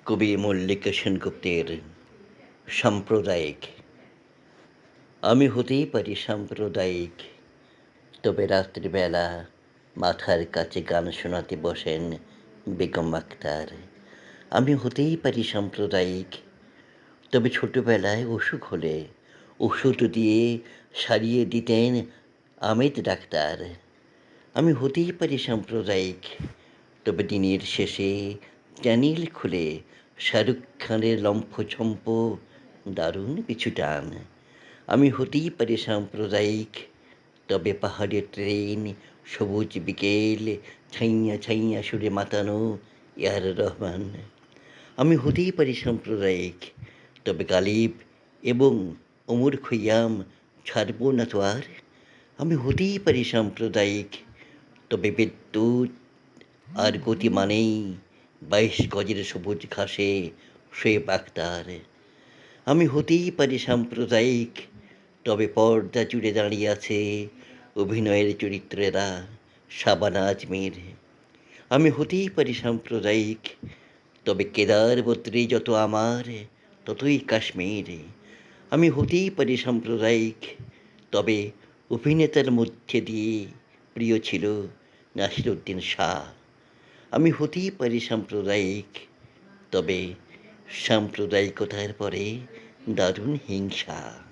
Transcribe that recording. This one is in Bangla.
কবি মল্লিকা সেনগুপ্তের সাম্প্রদায়িক। আমি হতেই পারি সাম্প্রদায়িক, তবে রাত্রিবেলা মাথার কাছে গান শোনাতে বসেন বেগম আক্তার। আমি হতেই পারি সাম্প্রদায়িক, তবে ছোটবেলায় অসুখ হলে ওষুধ দিয়ে সারিয়ে দিতেন আমেদ ডাক্তার। আমি হতেই পারি সাম্প্রদায়িক, তবে দিনের শেষে চ্যানেল খুলে শাহরুখ খানের লম্ফঝম্প দারুণ কিছু টান। আমি হতেই পারি সাম্প্রদায়িক, তবে পাহাড়ের ট্রেন, সবুজ বিকেল, ছাইয়া ছাইয়া সুরে মাতানো এয়ার রহমান। আমি হতেই পারি সাম্প্রদায়িক, তবে গালিব এবং ওমর খৈয়াম ছাড়ব না তো আর। আমি হতেই পারি সাম্প্রদায়িক, তবে বিদ্যুৎ আর গতি মানেই ২২ গজের সবুজ ঘাসে শোয়েব আক্তার। আমি হতেই পারি সাম্প্রদায়িক, তবে পর্দা জুড়ে দাঁড়িয়ে আছে অভিনয়ের চরিত্রেরা শাবানা আজমির। আমি হতেই পারি সাম্প্রদায়িক, তবে কেদার বদ্রী যত আমার ততই কাশ্মীর। আমি হতেই পারি সাম্প্রদায়িক, তবে অভিনেতার মধ্যে দিয়ে প্রিয় ছিল নাসিরুদ্দিন শাহ। আমি হতেই পারি সাম্প্রদায়িক, তবে সাম্প্রদায়িকতার পরে দারুণ হিংসা।